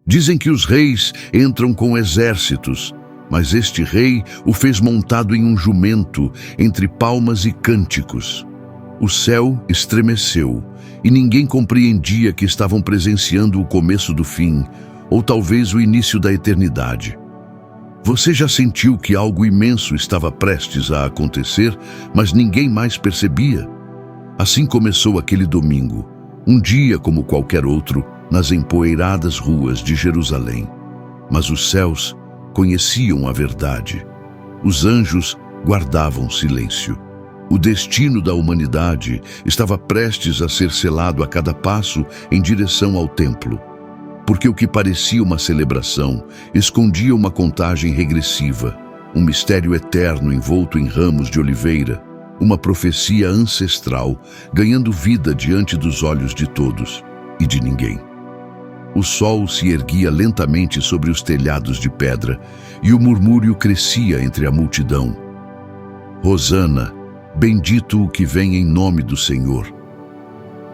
Dizem que os reis entram com exércitos, mas este rei o fez montado em um jumento, entre palmas e cânticos. O céu estremeceu, e ninguém compreendia que estavam presenciando o começo do fim, ou talvez o início da eternidade. Você já sentiu que algo imenso estava prestes a acontecer, mas ninguém mais percebia? Assim começou aquele domingo, um dia como qualquer outro, nas empoeiradas ruas de Jerusalém. Mas os céus conheciam a verdade. Os anjos guardavam silêncio. O destino da humanidade estava prestes a ser selado a cada passo em direção ao templo. Porque o que parecia uma celebração escondia uma contagem regressiva, um mistério eterno envolto em ramos de oliveira, uma profecia ancestral ganhando vida diante dos olhos de todos e de ninguém. O sol se erguia lentamente sobre os telhados de pedra e o murmúrio crescia entre a multidão. Hosana, bendito o que vem em nome do Senhor.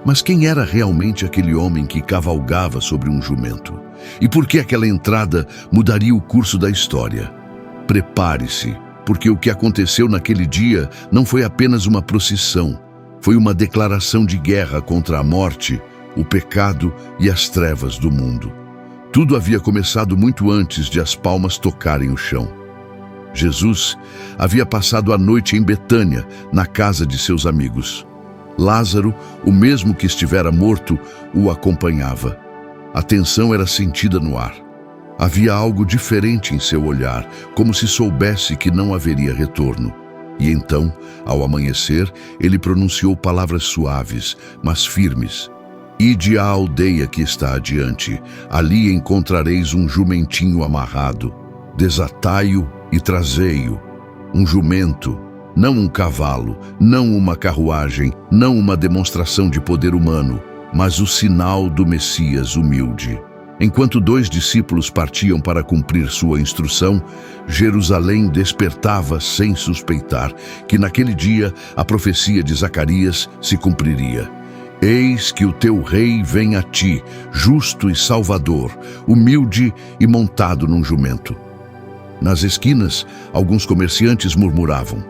Mas quem era realmente aquele homem que cavalgava sobre um jumento? E por que aquela entrada mudaria o curso da história? Prepare-se, porque o que aconteceu naquele dia não foi apenas uma procissão, foi uma declaração de guerra contra a morte, o pecado e as trevas do mundo. Tudo havia começado muito antes de as palmas tocarem o chão. Jesus havia passado a noite em Betânia, na casa de seus amigos. Lázaro, o mesmo que estivera morto, o acompanhava. A tensão era sentida no ar. Havia algo diferente em seu olhar, como se soubesse que não haveria retorno. E então, ao amanhecer, ele pronunciou palavras suaves, mas firmes. Ide à aldeia que está adiante, ali encontrareis um jumentinho amarrado. Desatai-o e trazei-o. Um jumento, não um cavalo, não uma carruagem, não uma demonstração de poder humano, mas o sinal do Messias humilde. Enquanto 2 discípulos partiam para cumprir sua instrução, Jerusalém despertava sem suspeitar que naquele dia a profecia de Zacarias se cumpriria. Eis que o teu rei vem a ti, justo e salvador, humilde e montado num jumento. Nas esquinas, alguns comerciantes murmuravam.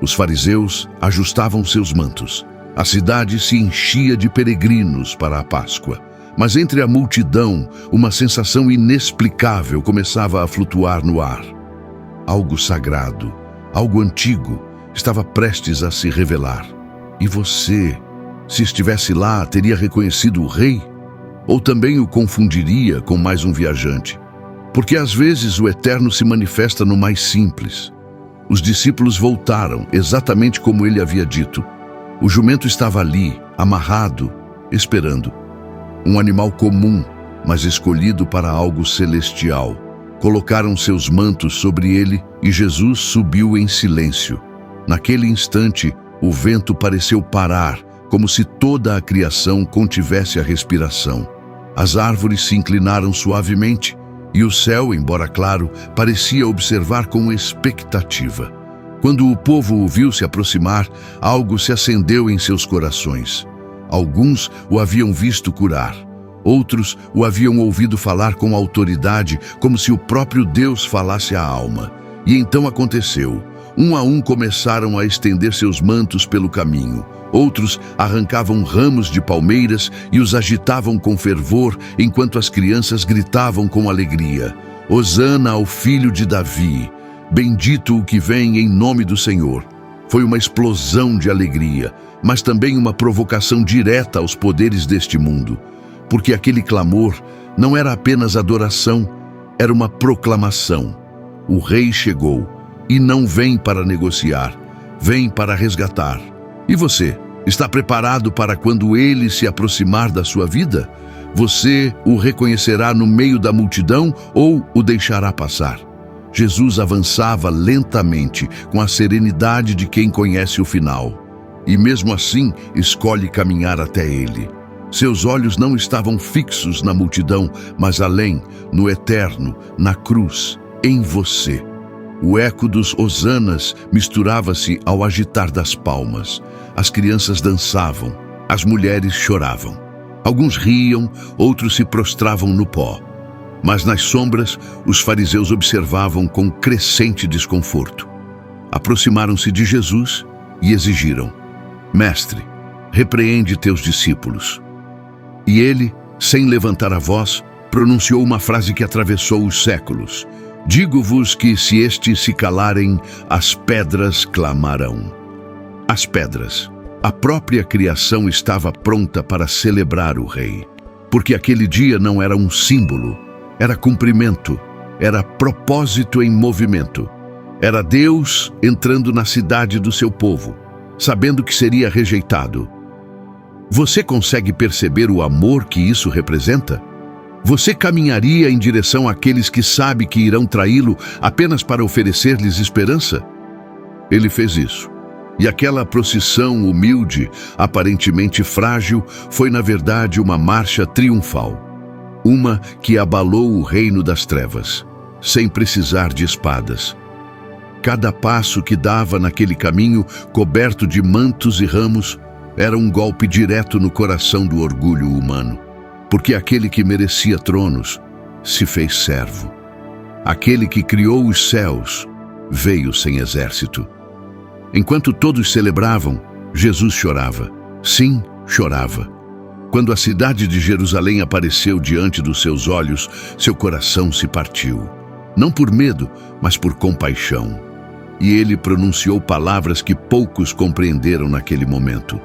Os fariseus ajustavam seus mantos. A cidade se enchia de peregrinos para a Páscoa. Mas entre a multidão, uma sensação inexplicável começava a flutuar no ar. Algo sagrado, algo antigo, estava prestes a se revelar. E você, se estivesse lá, teria reconhecido o rei? Ou também o confundiria com mais um viajante? Porque às vezes o eterno se manifesta no mais simples. Os discípulos voltaram, exatamente como ele havia dito. O jumento estava ali, amarrado, esperando. Um animal comum, mas escolhido para algo celestial. Colocaram seus mantos sobre ele e Jesus subiu em silêncio. Naquele instante, o vento pareceu parar, como se toda a criação contivesse a respiração. As árvores se inclinaram suavemente e o céu, embora claro, parecia observar com expectativa. Quando o povo o viu se aproximar, algo se acendeu em seus corações. Alguns o haviam visto curar. Outros o haviam ouvido falar com autoridade, como se o próprio Deus falasse à alma. E então aconteceu. Um a um começaram a estender seus mantos pelo caminho. Outros arrancavam ramos de palmeiras e os agitavam com fervor, enquanto as crianças gritavam com alegria: Hosana ao filho de Davi! Bendito o que vem em nome do Senhor! Foi uma explosão de alegria, mas também uma provocação direta aos poderes deste mundo. Porque aquele clamor não era apenas adoração, era uma proclamação. O rei chegou e não vem para negociar, vem para resgatar. E você, está preparado para quando ele se aproximar da sua vida? Você o reconhecerá no meio da multidão ou o deixará passar? Jesus avançava lentamente, com a serenidade de quem conhece o final. E mesmo assim, escolhe caminhar até ele. Seus olhos não estavam fixos na multidão, mas além, no eterno, na cruz, em você. O eco dos hosanas misturava-se ao agitar das palmas. As crianças dançavam, as mulheres choravam. Alguns riam, outros se prostravam no pó. Mas nas sombras, os fariseus observavam com crescente desconforto. Aproximaram-se de Jesus e exigiram: Mestre, repreende teus discípulos. E ele, sem levantar a voz, pronunciou uma frase que atravessou os séculos: Digo-vos que, se estes se calarem, as pedras clamarão. As pedras. A própria criação estava pronta para celebrar o rei. Porque aquele dia não era um símbolo, era cumprimento, era propósito em movimento. Era Deus entrando na cidade do seu povo, sabendo que seria rejeitado. Você consegue perceber o amor que isso representa? Você caminharia em direção àqueles que sabe que irão traí-lo apenas para oferecer-lhes esperança? Ele fez isso. E aquela procissão humilde, aparentemente frágil, foi na verdade uma marcha triunfal. Uma que abalou o reino das trevas, sem precisar de espadas. Cada passo que dava naquele caminho, coberto de mantos e ramos, era um golpe direto no coração do orgulho humano. Porque aquele que merecia tronos se fez servo. Aquele que criou os céus veio sem exército. Enquanto todos celebravam, Jesus chorava. Sim, chorava. Quando a cidade de Jerusalém apareceu diante dos seus olhos, seu coração se partiu. Não por medo, mas por compaixão. E ele pronunciou palavras que poucos compreenderam naquele momento.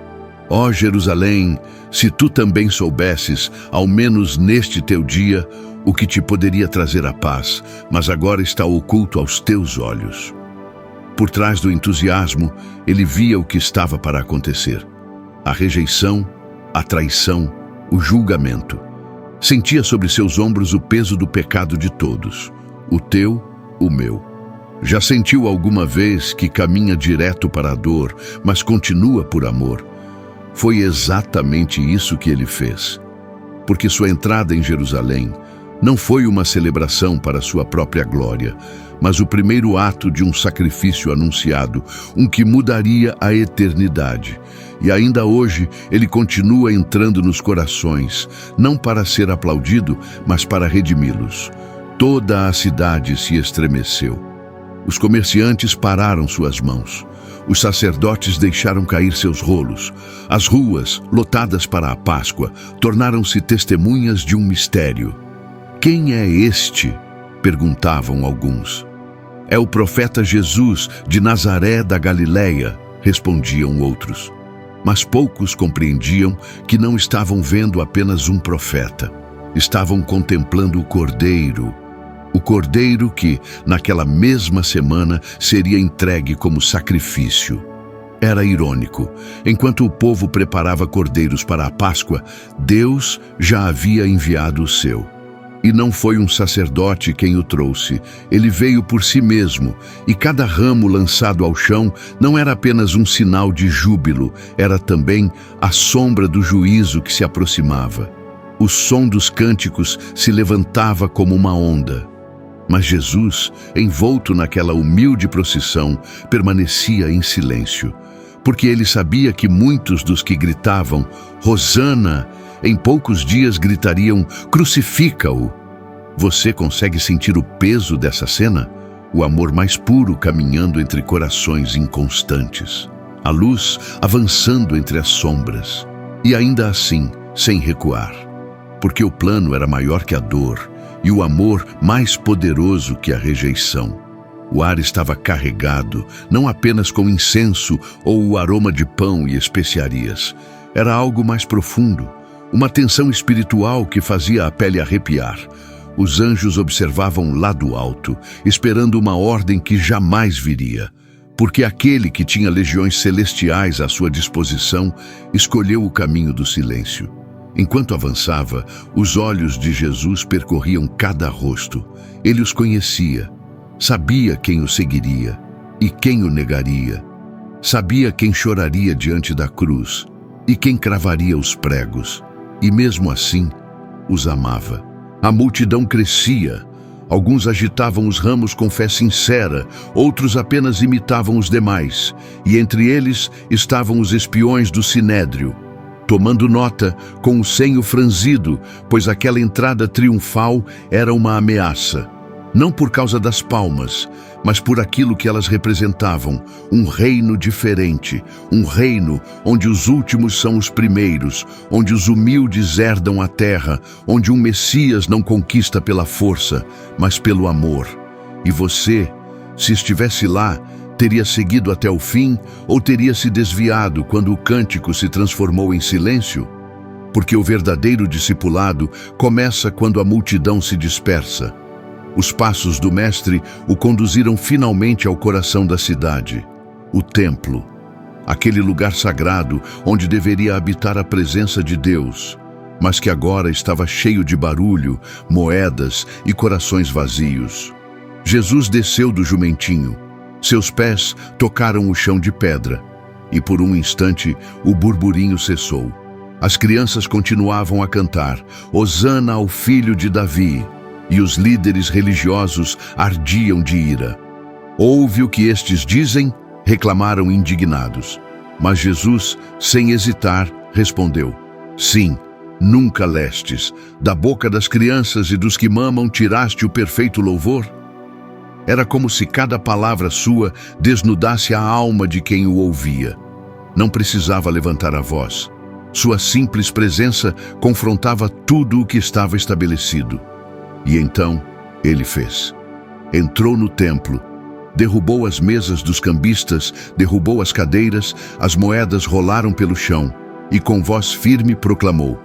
Ó Jerusalém, se tu também soubesses, ao menos neste teu dia, o que te poderia trazer a paz, mas agora está oculto aos teus olhos. Por trás do entusiasmo, ele via o que estava para acontecer. A rejeição, a traição, o julgamento. Sentia sobre seus ombros o peso do pecado de todos, o teu, o meu. Já sentiu alguma vez que caminha direto para a dor, mas continua por amor? Foi exatamente isso que ele fez. Porque sua entrada em Jerusalém não foi uma celebração para sua própria glória, mas o primeiro ato de um sacrifício anunciado, um que mudaria a eternidade. E ainda hoje ele continua entrando nos corações, não para ser aplaudido, mas para redimi-los. Toda a cidade se estremeceu. Os comerciantes pararam suas mãos. Os sacerdotes deixaram cair seus rolos. As ruas, lotadas para a Páscoa, tornaram-se testemunhas de um mistério. Quem é este? Perguntavam alguns. É o profeta Jesus, de Nazaré da Galileia, respondiam outros. Mas poucos compreendiam que não estavam vendo apenas um profeta. Estavam contemplando o Cordeiro. O Cordeiro que, naquela mesma semana, seria entregue como sacrifício. Era irônico. Enquanto o povo preparava cordeiros para a Páscoa, Deus já havia enviado o seu. E não foi um sacerdote quem o trouxe. Ele veio por si mesmo, e cada ramo lançado ao chão não era apenas um sinal de júbilo, era também a sombra do juízo que se aproximava. O som dos cânticos se levantava como uma onda. Mas Jesus, envolto naquela humilde procissão, permanecia em silêncio, porque ele sabia que muitos dos que gritavam "Hosana", em poucos dias gritariam "Crucifica-o". Você consegue sentir o peso dessa cena? O amor mais puro caminhando entre corações inconstantes. A luz avançando entre as sombras. E ainda assim, sem recuar. Porque o plano era maior que a dor e o amor mais poderoso que a rejeição. O ar estava carregado, não apenas com incenso ou o aroma de pão e especiarias. Era algo mais profundo. Uma tensão espiritual que fazia a pele arrepiar. Os anjos observavam lá do alto, esperando uma ordem que jamais viria. Porque aquele que tinha legiões celestiais à sua disposição, escolheu o caminho do silêncio. Enquanto avançava, os olhos de Jesus percorriam cada rosto. Ele os conhecia. Sabia quem o seguiria e quem o negaria. Sabia quem choraria diante da cruz e quem cravaria os pregos. E mesmo assim, os amava. A multidão crescia. Alguns agitavam os ramos com fé sincera, outros apenas imitavam os demais. E entre eles estavam os espiões do Sinédrio. tomando nota, com o senho franzido, pois aquela entrada triunfal era uma ameaça. Não por causa das palmas, mas por aquilo que elas representavam, um reino diferente, um reino onde os últimos são os primeiros, onde os humildes herdam a terra, onde um Messias não conquista pela força, mas pelo amor. E você, se estivesse lá, teria seguido até o fim ou teria se desviado quando o cântico se transformou em silêncio? Porque o verdadeiro discipulado começa quando a multidão se dispersa. Os passos do Mestre o conduziram finalmente ao coração da cidade, o templo, aquele lugar sagrado onde deveria habitar a presença de Deus, mas que agora estava cheio de barulho, moedas e corações vazios. Jesus desceu do jumentinho. Seus pés tocaram o chão de pedra, e por um instante o burburinho cessou. As crianças continuavam a cantar, Hosana ao filho de Davi, e os líderes religiosos ardiam de ira. Ouve o que estes dizem? Reclamaram indignados. Mas Jesus, sem hesitar, respondeu, sim, nunca lestes, da boca das crianças e dos que mamam tiraste o perfeito louvor? Era como se cada palavra sua desnudasse a alma de quem o ouvia. Não precisava levantar a voz. Sua simples presença confrontava tudo o que estava estabelecido. E então, ele fez. Entrou no templo, derrubou as mesas dos cambistas, derrubou as cadeiras, as moedas rolaram pelo chão, e com voz firme proclamou,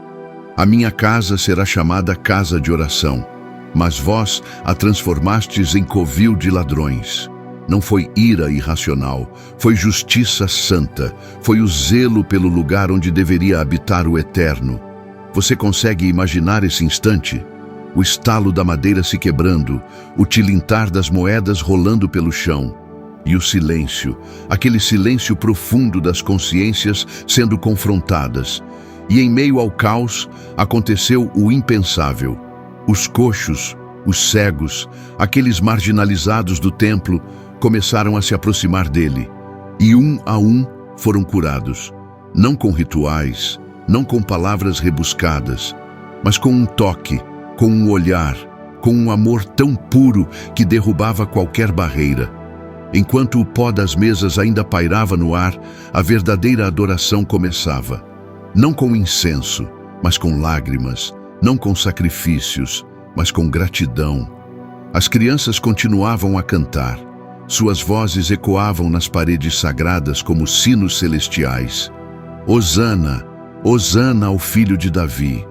a minha casa será chamada casa de oração, mas vós a transformastes em covil de ladrões. Não foi ira irracional, foi justiça santa, foi o zelo pelo lugar onde deveria habitar o Eterno. Você consegue imaginar esse instante? O estalo da madeira se quebrando, o tilintar das moedas rolando pelo chão, e o silêncio, aquele silêncio profundo das consciências sendo confrontadas. E em meio ao caos, aconteceu o impensável. Os coxos, os cegos, aqueles marginalizados do templo, começaram a se aproximar dele, e um a um foram curados, não com rituais, não com palavras rebuscadas, mas com um toque, com um olhar, com um amor tão puro que derrubava qualquer barreira. Enquanto o pó das mesas ainda pairava no ar, a verdadeira adoração começava. Não com incenso, mas com lágrimas, não com sacrifícios, mas com gratidão. As crianças continuavam a cantar. Suas vozes ecoavam nas paredes sagradas como sinos celestiais. Hosana, Hosana ao filho de Davi.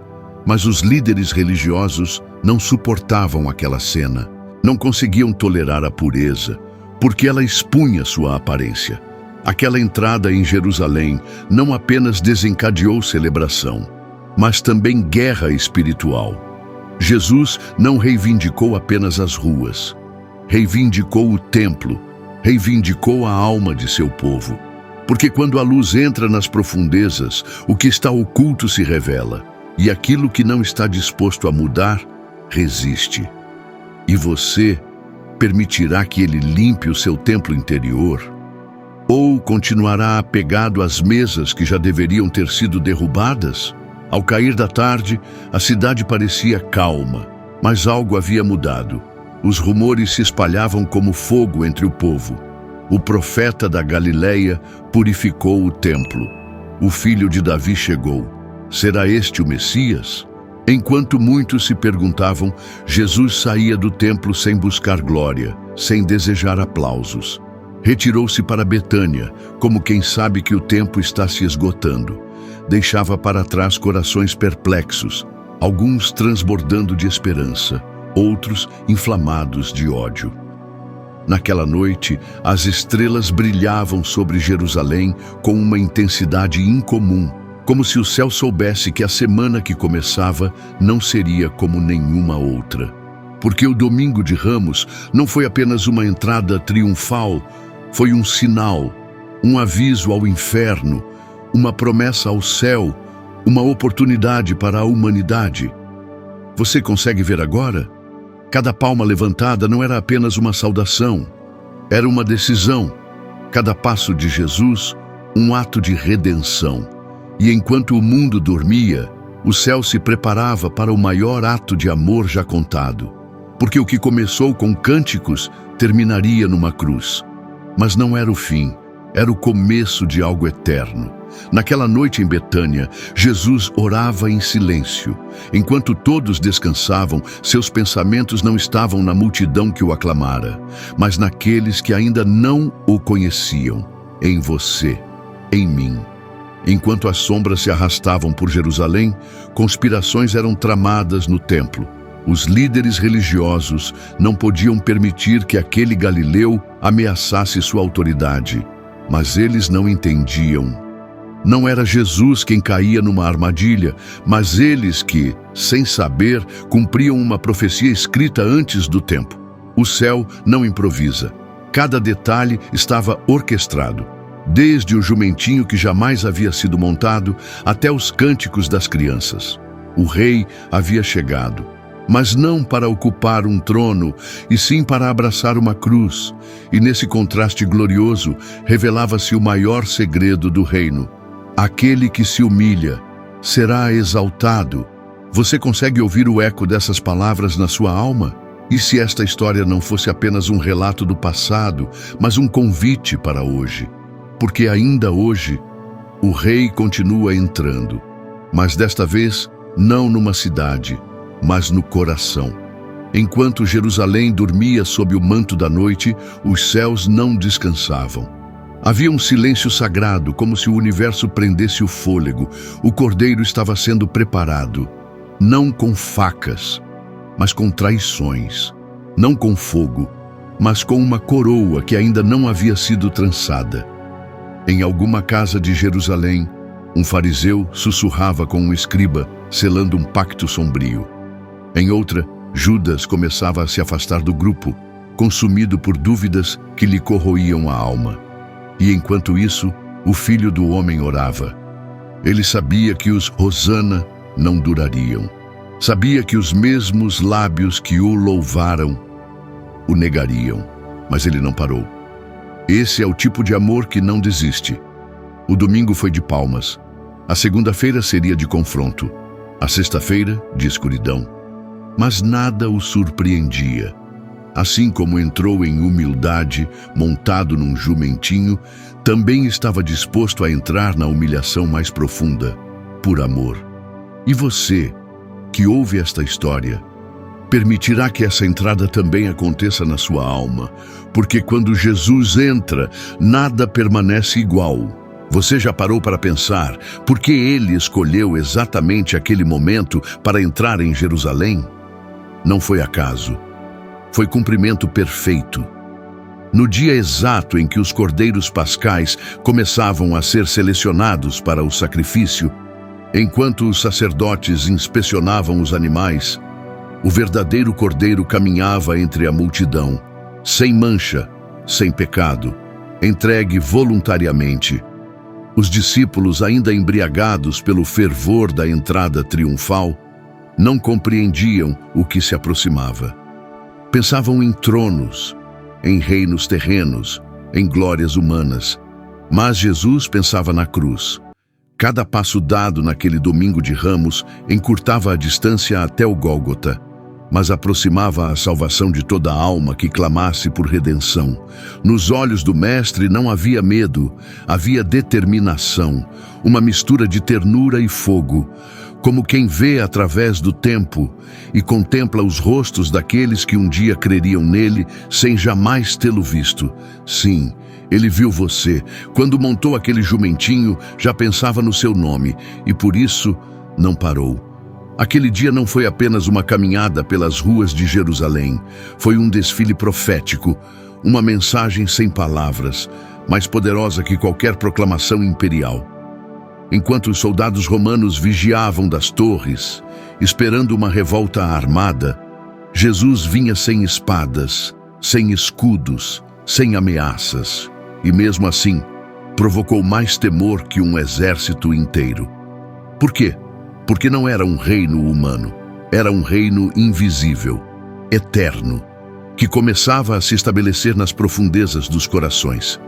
Mas os líderes religiosos não suportavam aquela cena. Não conseguiam tolerar a pureza, porque ela expunha sua aparência. Aquela entrada em Jerusalém não apenas desencadeou celebração, mas também guerra espiritual. Jesus não reivindicou apenas as ruas. Reivindicou o templo, reivindicou a alma de seu povo. Porque quando a luz entra nas profundezas, o que está oculto se revela. E aquilo que não está disposto a mudar, resiste. E você permitirá que ele limpe o seu templo interior? Ou continuará apegado às mesas que já deveriam ter sido derrubadas? Ao cair da tarde, a cidade parecia calma, mas algo havia mudado. Os rumores se espalhavam como fogo entre o povo. O profeta da Galileia purificou o templo. O filho de Davi chegou. Será este o Messias? Enquanto muitos se perguntavam, Jesus saía do templo sem buscar glória, sem desejar aplausos. Retirou-se para Betânia, como quem sabe que o tempo está se esgotando. Deixava para trás corações perplexos, alguns transbordando de esperança, outros inflamados de ódio. Naquela noite, as estrelas brilhavam sobre Jerusalém com uma intensidade incomum, como se o céu soubesse que a semana que começava não seria como nenhuma outra. Porque o Domingo de Ramos não foi apenas uma entrada triunfal, foi um sinal, um aviso ao inferno, uma promessa ao céu, uma oportunidade para a humanidade. Você consegue ver agora? Cada palma levantada não era apenas uma saudação, era uma decisão. Cada passo de Jesus, um ato de redenção. E enquanto o mundo dormia, o céu se preparava para o maior ato de amor já contado. Porque o que começou com cânticos terminaria numa cruz. Mas não era o fim, era o começo de algo eterno. Naquela noite em Betânia, Jesus orava em silêncio. Enquanto todos descansavam, seus pensamentos não estavam na multidão que o aclamara, mas naqueles que ainda não o conheciam, em você, em mim. Enquanto as sombras se arrastavam por Jerusalém, conspirações eram tramadas no templo. Os líderes religiosos não podiam permitir que aquele galileu ameaçasse sua autoridade, mas eles não entendiam. Não era Jesus quem caía numa armadilha, mas eles que, sem saber, cumpriam uma profecia escrita antes do tempo. O céu não improvisa. Cada detalhe estava orquestrado. Desde o jumentinho que jamais havia sido montado até os cânticos das crianças. O rei havia chegado, mas não para ocupar um trono, e sim para abraçar uma cruz. E nesse contraste glorioso, revelava-se o maior segredo do reino. Aquele que se humilha será exaltado. Você consegue ouvir o eco dessas palavras na sua alma? E se esta história não fosse apenas um relato do passado, mas um convite para hoje? Porque ainda hoje, o rei continua entrando, mas desta vez não numa cidade, mas no coração. Enquanto Jerusalém dormia sob o manto da noite, os céus não descansavam. Havia um silêncio sagrado, como se o universo prendesse o fôlego. O cordeiro estava sendo preparado, não com facas, mas com traições, não com fogo, mas com uma coroa que ainda não havia sido trançada. Em alguma casa de Jerusalém, um fariseu sussurrava com um escriba, selando um pacto sombrio. Em outra, Judas começava a se afastar do grupo, consumido por dúvidas que lhe corroíam a alma. E enquanto isso, o Filho do Homem orava. Ele sabia que os Hosana não durariam. Sabia que os mesmos lábios que o louvaram o negariam, mas ele não parou. Esse é o tipo de amor que não desiste. O domingo foi de palmas. A segunda-feira seria de confronto. A sexta-feira, de escuridão. Mas nada o surpreendia. Assim como entrou em humildade, montado num jumentinho, também estava disposto a entrar na humilhação mais profunda, por amor. E você, que ouve esta história, permitirá que essa entrada também aconteça na sua alma, porque quando Jesus entra, nada permanece igual. Você já parou para pensar por que ele escolheu exatamente aquele momento para entrar em Jerusalém? Não foi acaso. Foi cumprimento perfeito. No dia exato em que os cordeiros pascais começavam a ser selecionados para o sacrifício, enquanto os sacerdotes inspecionavam os animais, o verdadeiro cordeiro caminhava entre a multidão, sem mancha, sem pecado, entregue voluntariamente. Os discípulos, ainda embriagados pelo fervor da entrada triunfal, não compreendiam o que se aproximava. Pensavam em tronos, em reinos terrenos, em glórias humanas. Mas Jesus pensava na cruz. Cada passo dado naquele domingo de Ramos encurtava a distância até o Gólgota, mas aproximava a salvação de toda a alma que clamasse por redenção. Nos olhos do Mestre não havia medo, havia determinação, uma mistura de ternura e fogo, como quem vê através do tempo e contempla os rostos daqueles que um dia creriam nele sem jamais tê-lo visto. Sim, ele viu você. Quando montou aquele jumentinho, já pensava no seu nome e por isso não parou. Aquele dia não foi apenas uma caminhada pelas ruas de Jerusalém, foi um desfile profético, uma mensagem sem palavras, mais poderosa que qualquer proclamação imperial. Enquanto os soldados romanos vigiavam das torres, esperando uma revolta armada, Jesus vinha sem espadas, sem escudos, sem ameaças, e mesmo assim, provocou mais temor que um exército inteiro. Por quê? Porque não era um reino humano, era um reino invisível, eterno, que começava a se estabelecer nas profundezas dos corações.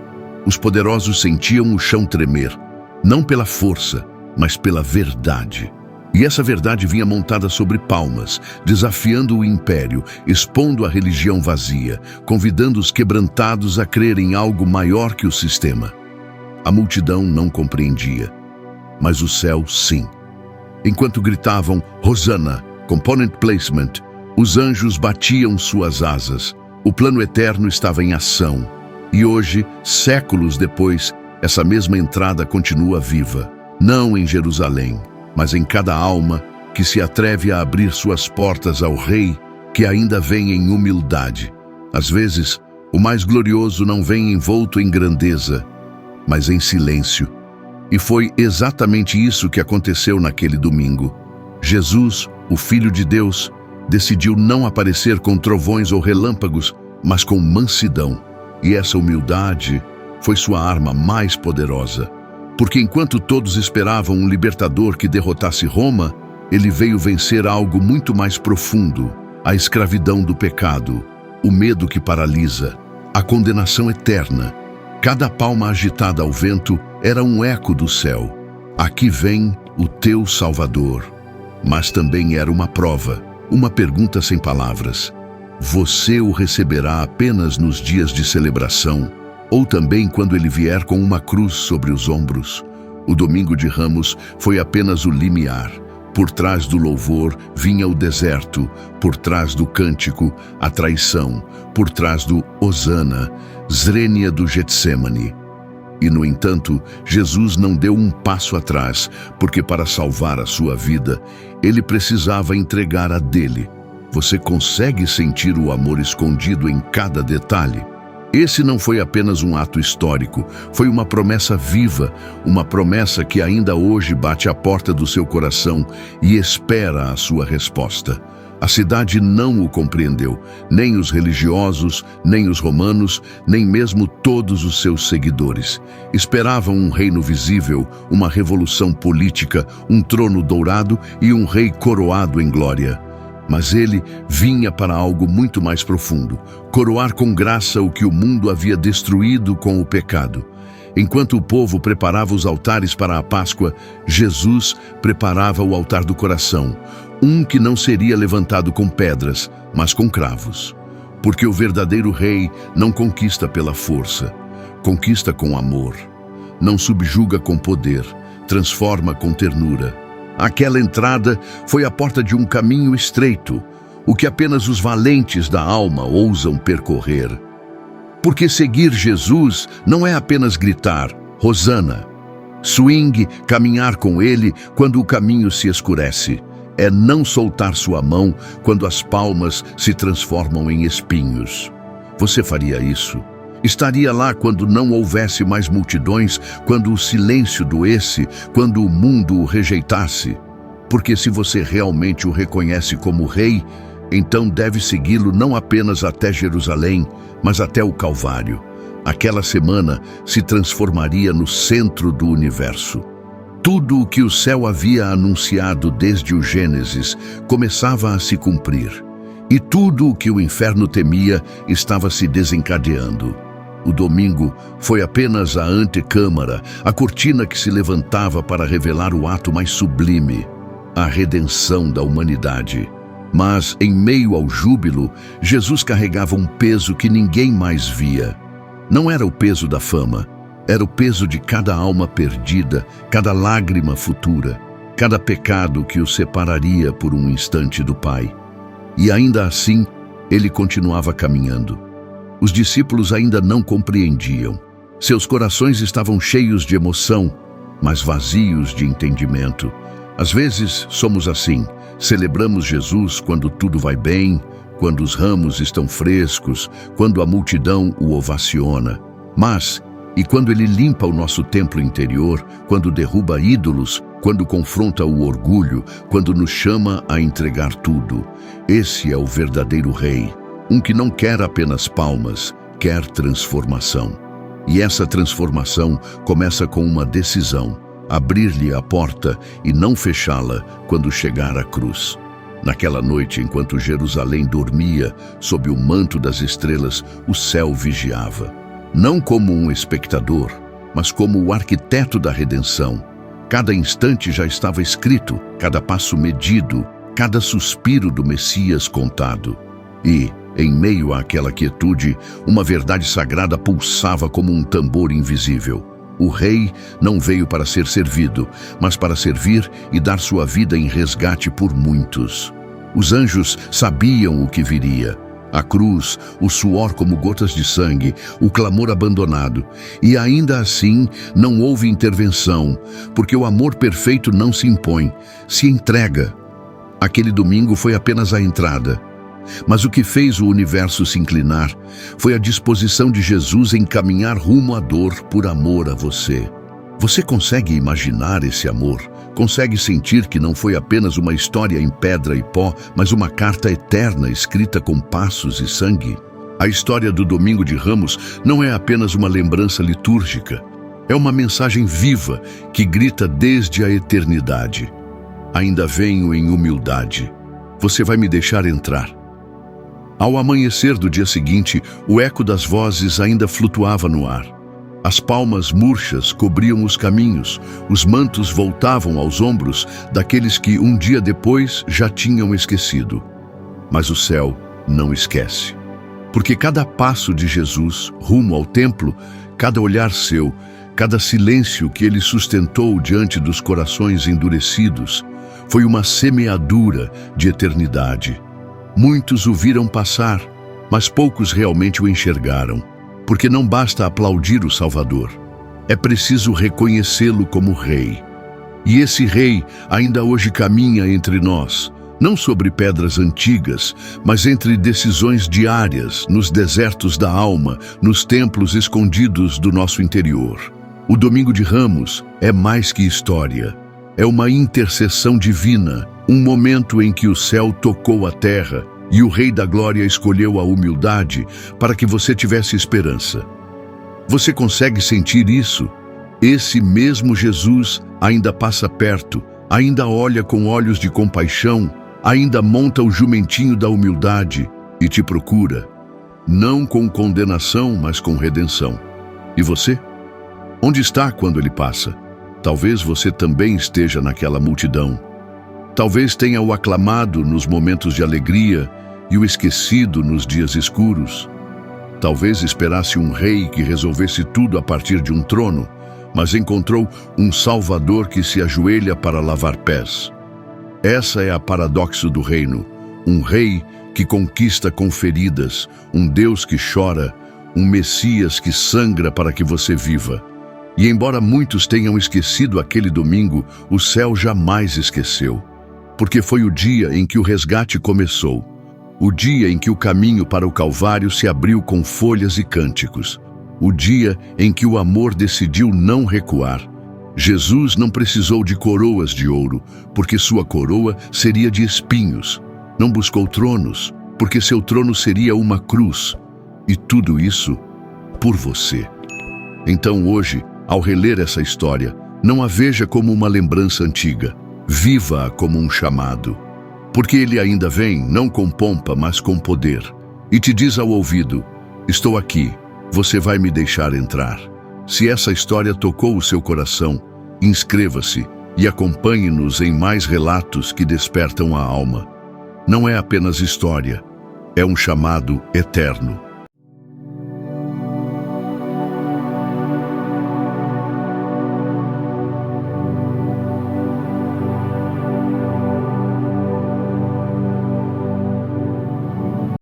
Os poderosos sentiam o chão tremer, não pela força, mas pela verdade. E essa verdade vinha montada sobre palmas, desafiando o império, expondo a religião vazia, convidando os quebrantados a crer em algo maior que o sistema. A multidão não compreendia, mas o céu sim. Enquanto gritavam Hosana, component placement, os anjos batiam suas asas. O plano eterno estava em ação. E hoje, séculos depois, essa mesma entrada continua viva. Não em Jerusalém, mas em cada alma que se atreve a abrir suas portas ao Rei, que ainda vem em humildade. Às vezes, o mais glorioso não vem envolto em grandeza, mas em silêncio. E foi exatamente isso que aconteceu naquele domingo. Jesus, o Filho de Deus, decidiu não aparecer com trovões ou relâmpagos, mas com mansidão. E essa humildade foi sua arma mais poderosa. Porque enquanto todos esperavam um libertador que derrotasse Roma, ele veio vencer algo muito mais profundo: a escravidão do pecado, o medo que paralisa, a condenação eterna. Cada palma agitada ao vento era um eco do céu. Aqui vem o teu Salvador. Mas também era uma prova, uma pergunta sem palavras. Você o receberá apenas nos dias de celebração, ou também quando ele vier com uma cruz sobre os ombros? O Domingo de Ramos foi apenas o limiar. Por trás do louvor vinha o deserto, por trás do cântico, a traição, por trás do Hosana, Zrênia do Getsêmani. E, no entanto, Jesus não deu um passo atrás, porque para salvar a sua vida, ele precisava entregar a dele. Você consegue sentir o amor escondido em cada detalhe? Esse não foi apenas um ato histórico, foi uma promessa viva, uma promessa que ainda hoje bate à porta do seu coração e espera a sua resposta. A cidade não o compreendeu, nem os religiosos, nem os romanos, nem mesmo todos os seus seguidores. Esperavam um reino visível, uma revolução política, um trono dourado e um rei coroado em glória. Mas ele vinha para algo muito mais profundo, coroar com graça o que o mundo havia destruído com o pecado. Enquanto o povo preparava os altares para a Páscoa, Jesus preparava o altar do coração, um que não seria levantado com pedras, mas com cravos. Porque o verdadeiro rei não conquista pela força, conquista com amor. Não subjuga com poder, transforma com ternura. Aquela entrada foi a porta de um caminho estreito, o que apenas os valentes da alma ousam percorrer. Porque seguir Jesus não é apenas gritar, Hosana. Swing, caminhar com ele quando o caminho se escurece. É não soltar sua mão quando as palmas se transformam em espinhos. Você faria isso? Estaria lá quando não houvesse mais multidões, quando o silêncio doesse, quando o mundo o rejeitasse? Porque se você realmente o reconhece como rei, então deve segui-lo não apenas até Jerusalém, mas até o Calvário. Aquela semana se transformaria no centro do universo. Tudo o que o céu havia anunciado desde o Gênesis começava a se cumprir. E tudo o que o inferno temia estava se desencadeando. O domingo foi apenas a antecâmara, a cortina que se levantava para revelar o ato mais sublime, a redenção da humanidade. Mas, em meio ao júbilo, Jesus carregava um peso que ninguém mais via. Não era o peso da fama, era o peso de cada alma perdida, cada lágrima futura, cada pecado que o separaria por um instante do Pai. E ainda assim, ele continuava caminhando. Os discípulos ainda não compreendiam. Seus corações estavam cheios de emoção, mas vazios de entendimento. Às vezes somos assim, celebramos Jesus quando tudo vai bem, quando os ramos estão frescos, quando a multidão o ovaciona. Mas, e quando ele limpa o nosso templo interior, quando derruba ídolos, quando confronta o orgulho, quando nos chama a entregar tudo? Esse é o verdadeiro rei, um que não quer apenas palmas, quer transformação. E essa transformação começa com uma decisão: abrir-lhe a porta e não fechá-la quando chegar à cruz. Naquela noite, enquanto Jerusalém dormia, sob o manto das estrelas, o céu vigiava. Não como um espectador, mas como o arquiteto da redenção. Cada instante já estava escrito, cada passo medido, cada suspiro do Messias contado. E, em meio àquela quietude, uma verdade sagrada pulsava como um tambor invisível. O rei não veio para ser servido, mas para servir e dar sua vida em resgate por muitos. Os anjos sabiam o que viria. A cruz, o suor como gotas de sangue, o clamor abandonado. E ainda assim não houve intervenção, porque o amor perfeito não se impõe, se entrega. Aquele domingo foi apenas a entrada. Mas o que fez o universo se inclinar foi a disposição de Jesus em caminhar rumo à dor por amor a você. Você consegue imaginar esse amor? Consegue sentir que não foi apenas uma história em pedra e pó, mas uma carta eterna escrita com passos e sangue? A história do Domingo de Ramos não é apenas uma lembrança litúrgica. É uma mensagem viva que grita desde a eternidade. Ainda venho em humildade. Você vai me deixar entrar. Ao amanhecer do dia seguinte, o eco das vozes ainda flutuava no ar. As palmas murchas cobriam os caminhos, os mantos voltavam aos ombros daqueles que um dia depois já tinham esquecido. Mas o céu não esquece. Porque cada passo de Jesus rumo ao templo, cada olhar seu, cada silêncio que ele sustentou diante dos corações endurecidos, foi uma semeadura de eternidade. Muitos o viram passar, mas poucos realmente o enxergaram, porque não basta aplaudir o Salvador, é preciso reconhecê-lo como Rei. E esse Rei ainda hoje caminha entre nós, não sobre pedras antigas, mas entre decisões diárias, nos desertos da alma, nos templos escondidos do nosso interior. O Domingo de Ramos é mais que história, é uma intercessão divina, um momento em que o céu tocou a terra e o Rei da Glória escolheu a humildade para que você tivesse esperança. Você consegue sentir isso? Esse mesmo Jesus ainda passa perto, ainda olha com olhos de compaixão, ainda monta o jumentinho da humildade e te procura, não com condenação, mas com redenção. E você? Onde está quando ele passa? Talvez você também esteja naquela multidão. Talvez tenha o aclamado nos momentos de alegria e o esquecido nos dias escuros. Talvez esperasse um rei que resolvesse tudo a partir de um trono, mas encontrou um Salvador que se ajoelha para lavar pés. Essa é a paradoxo do reino, um rei que conquista com feridas, um Deus que chora, um Messias que sangra para que você viva. E embora muitos tenham esquecido aquele domingo, o céu jamais esqueceu. Porque foi o dia em que o resgate começou. O dia em que o caminho para o Calvário se abriu com folhas e cânticos. O dia em que o amor decidiu não recuar. Jesus não precisou de coroas de ouro, porque sua coroa seria de espinhos. Não buscou tronos, porque seu trono seria uma cruz. E tudo isso por você. Então hoje, ao reler essa história, não a veja como uma lembrança antiga. Viva-a como um chamado. Porque ele ainda vem, não com pompa, mas com poder. E te diz ao ouvido, estou aqui, você vai me deixar entrar. Se essa história tocou o seu coração, inscreva-se e acompanhe-nos em mais relatos que despertam a alma. Não é apenas história, é um chamado eterno.